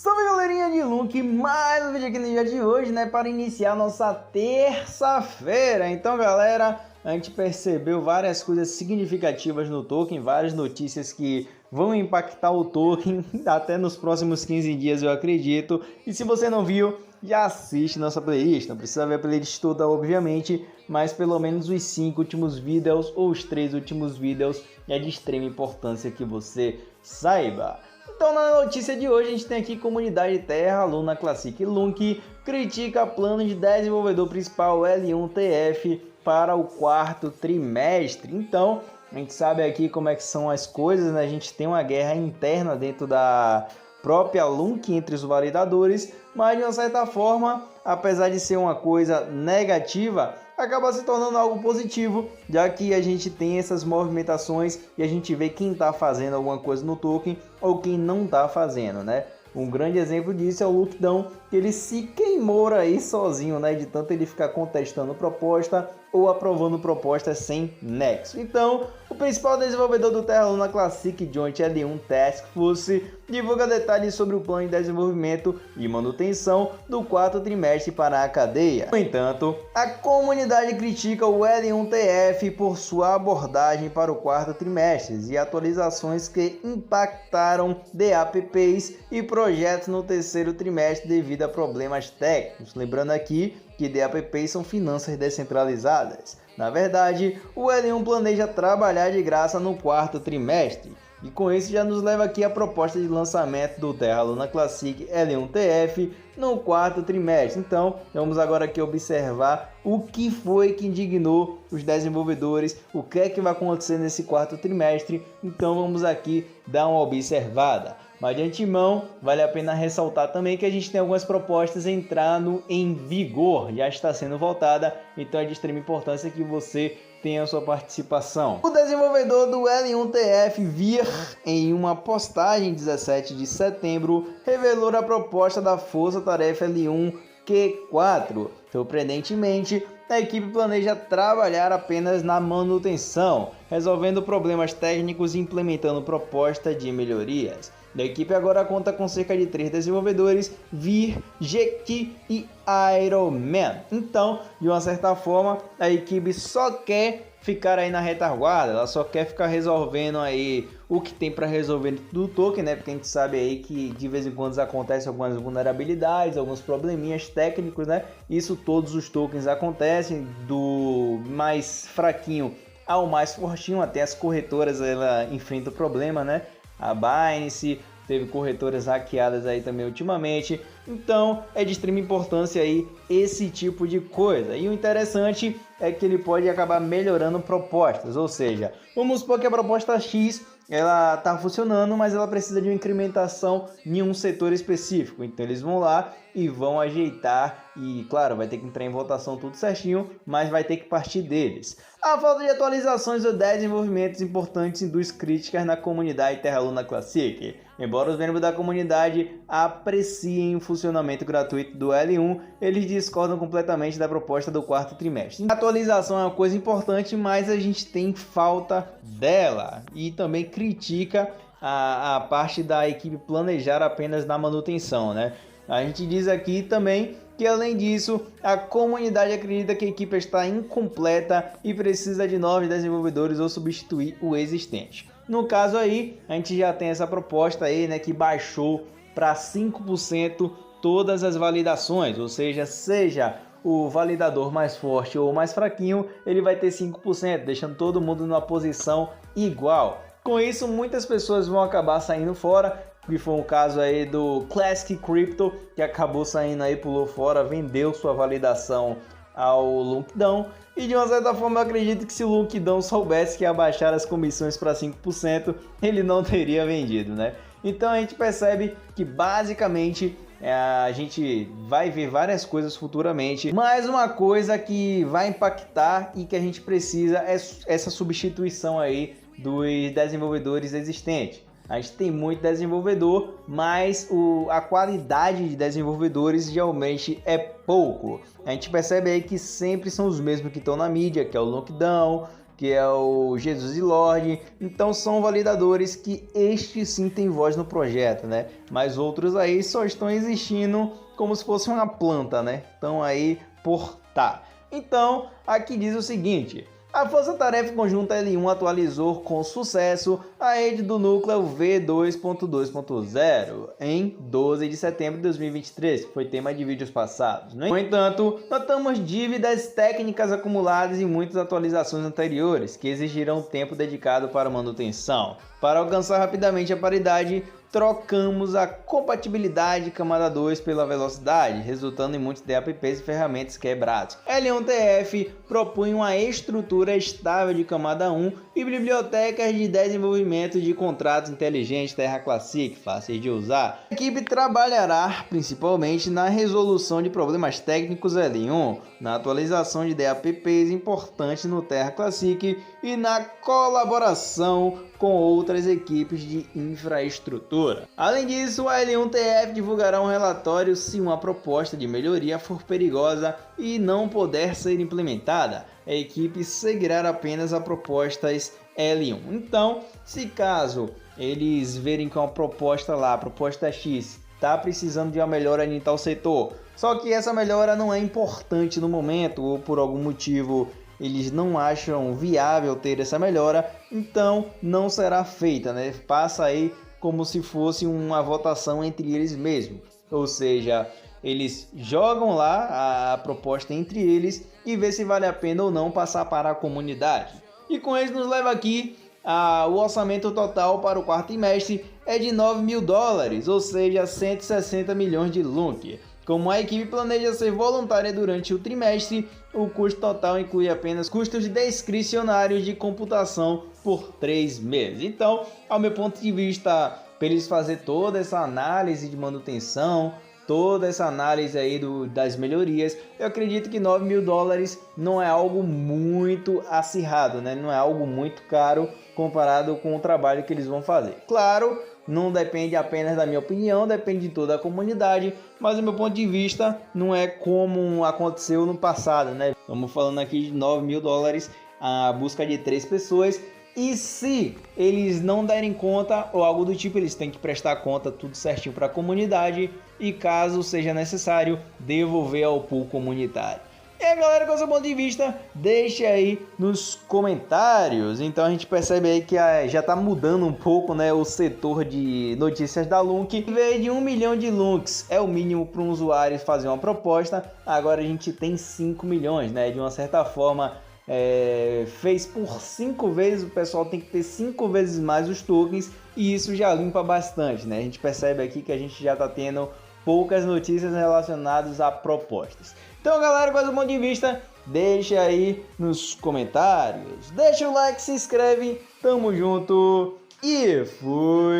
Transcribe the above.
Salve galerinha de Lunk, mais um vídeo aqui no dia de hoje, né, para iniciar nossa terça-feira. Então galera, a gente percebeu várias coisas significativas no token, várias notícias que vão impactar o token até nos próximos 15 dias, eu acredito. E se você não viu, já assiste nossa playlist, não precisa ver a playlist toda obviamente, mas pelo menos os 5 últimos vídeos ou os 3 últimos vídeos é de extrema importância que você saiba. Então na notícia de hoje a gente tem aqui comunidade Terra Luna Classic Lunk critica plano de desenvolvedor principal L1TF para o quarto trimestre. Então a gente sabe aqui como é que são as coisas, né? A gente tem uma guerra interna dentro da própria Lunk entre os validadores, mas de uma certa forma, apesar de ser uma coisa negativa, acaba se tornando algo positivo, já que a gente tem essas movimentações e a gente vê quem está fazendo alguma coisa no token ou quem não está fazendo, né? Um grande exemplo disso é o Lookdown, que ele se queimou aí sozinho, né? De tanto ele ficar contestando proposta ou aprovando propostas sem nexo. Então, o principal desenvolvedor do Terra Luna Classic Joint L1 Task Force divulga detalhes sobre o plano de desenvolvimento e manutenção do quarto trimestre para a cadeia. No entanto, a comunidade critica o L1TF por sua abordagem para o quarto trimestre e atualizações que impactaram DApps e projetos no terceiro trimestre devido a problemas técnicos. Lembrando aqui que DApps são finanças descentralizadas. Na verdade, o L1 planeja trabalhar de graça no quarto trimestre. E com isso já nos leva aqui a proposta de lançamento do Terra Luna Classic L1TF no quarto trimestre. Então vamos agora aqui observar o que foi que indignou os desenvolvedores, o que é que vai acontecer nesse quarto trimestre. Então vamos aqui dar uma observada. Mas de antemão, vale a pena ressaltar também que a gente tem algumas propostas entrando em vigor, já está sendo votada, então é de extrema importância que você tenha a sua participação. O desenvolvedor do L1TF Vir, em uma postagem 17 de setembro, revelou a proposta da Força Tarefa L1Q4. Surpreendentemente, a equipe planeja trabalhar apenas na manutenção, resolvendo problemas técnicos e implementando proposta de melhorias. A equipe agora conta com cerca de 3 desenvolvedores, Vir, Jequi e Iron Man. Então, de uma certa forma, a equipe só quer ficar aí na retaguarda, ela só quer ficar resolvendo aí o que tem para resolver do token, né? Porque a gente sabe aí que de vez em quando acontecem algumas vulnerabilidades, alguns probleminhas técnicos, né? Isso todos os tokens acontecem, do mais fraquinho ao mais fortinho, até as corretoras ela enfrenta o problema, né? A Binance teve corretoras hackeadas aí também ultimamente, então é de extrema importância aí esse tipo de coisa. E o interessante é que ele pode acabar melhorando propostas, ou seja, vamos supor que a proposta X ela está funcionando, mas ela precisa de uma incrementação em um setor específico. Então eles vão lá e vão ajeitar e, claro, vai ter que entrar em votação tudo certinho, mas vai ter que partir deles. A falta de atualizações ou desenvolvimentos importantes induz críticas na comunidade Terra Luna Classic. Embora os membros da comunidade apreciem o funcionamento gratuito do L1, eles discordam completamente da proposta do quarto trimestre. A atualização é uma coisa importante, mas a gente tem falta dela e também critica a parte da equipe planejar apenas na manutenção, né? A gente diz aqui também que, além disso, a comunidade acredita que a equipe está incompleta e precisa de novos desenvolvedores ou substituir o existente. No caso aí, a gente já tem essa proposta aí, né, que baixou para 5% todas as validações, ou seja o validador mais forte ou mais fraquinho, ele vai ter 5%, deixando todo mundo numa posição igual. Com isso, muitas pessoas vão acabar saindo fora, que foi o caso aí do Classic Crypto, que acabou saindo aí, pulou fora, vendeu sua validação ao Lookdown. E de uma certa forma eu acredito que se o Lookdown soubesse que ia baixar as comissões para 5%, ele não teria vendido, né? Então a gente percebe que basicamente a gente vai ver várias coisas futuramente, mas uma coisa que vai impactar e que a gente precisa é essa substituição aí dos desenvolvedores existentes. A gente tem muito desenvolvedor, mas a qualidade de desenvolvedores geralmente é pouco. A gente percebe aí que sempre são os mesmos que estão na mídia, que é o Lockdown, que é o Jesus e Lorde. Então são validadores que estes sim têm voz no projeto, né? Mas outros aí só estão existindo como se fosse uma planta, né? Estão aí por tá. Então, aqui diz o seguinte: a Força Tarefa Conjunta L1 atualizou com sucesso a rede do núcleo V2.2.0 em 12 de setembro de 2023, que foi tema de vídeos passados. No entanto, notamos dívidas técnicas acumuladas em muitas atualizações anteriores, que exigirão tempo dedicado para manutenção. Para alcançar rapidamente a paridade, trocamos a compatibilidade camada 2 pela velocidade, resultando em muitos DApps e ferramentas quebrados. L1TF propõe uma estrutura estável de camada 1 e bibliotecas de desenvolvimento de contratos inteligentes Terra Classic, fáceis de usar. A equipe trabalhará principalmente na resolução de problemas técnicos L1, na atualização de DApps importantes no Terra Classic e na colaboração com outras equipes de infraestrutura. Além disso, a L1TF divulgará um relatório se uma proposta de melhoria for perigosa e não puder ser implementada. A equipe seguirá apenas a propostas L1. Então, se caso eles verem que uma proposta lá, a proposta X, está precisando de uma melhora em tal setor, só que essa melhora não é importante no momento ou por algum motivo eles não acham viável ter essa melhora, então não será feita, né? Passa aí como se fosse uma votação entre eles mesmos. Ou seja, eles jogam lá a proposta entre eles e vê se vale a pena ou não passar para a comunidade. E com isso nos leva aqui o orçamento total para o quarto trimestre é de 9 mil dólares, ou seja, 160 milhões de LUNC. Como a equipe planeja ser voluntária durante o trimestre, o custo total inclui apenas custos discricionários de computação por 3 meses. Então, ao meu ponto de vista, para eles fazer toda essa análise de manutenção, toda essa análise aí das melhorias, eu acredito que 9 mil dólares não é algo muito acirrado, né? Não é algo muito caro comparado com o trabalho que eles vão fazer. Claro, não depende apenas da minha opinião, depende de toda a comunidade, mas do meu ponto de vista não é como aconteceu no passado, né? Estamos falando aqui de 9 mil dólares, a busca de 3 pessoas, e se eles não derem conta ou algo do tipo, eles têm que prestar conta tudo certinho para a comunidade e, caso seja necessário, devolver ao pool comunitário. E aí, galera, qual é o seu ponto de vista? Deixe aí nos comentários. Então a gente percebe aí que já está mudando um pouco, né, o setor de notícias da LUNC. Em vez de 1 milhão de LUNCs é o mínimo para um usuário fazer uma proposta, agora a gente tem 5 milhões, né? De uma certa forma, fez por 5 vezes, o pessoal tem que ter 5 vezes mais os tokens e isso já limpa bastante, né? A gente percebe aqui que a gente já está tendo poucas notícias relacionadas a propostas. Então, galera, qual é o ponto de vista? Deixa aí nos comentários. Deixa o like, se inscreve, tamo junto e fui!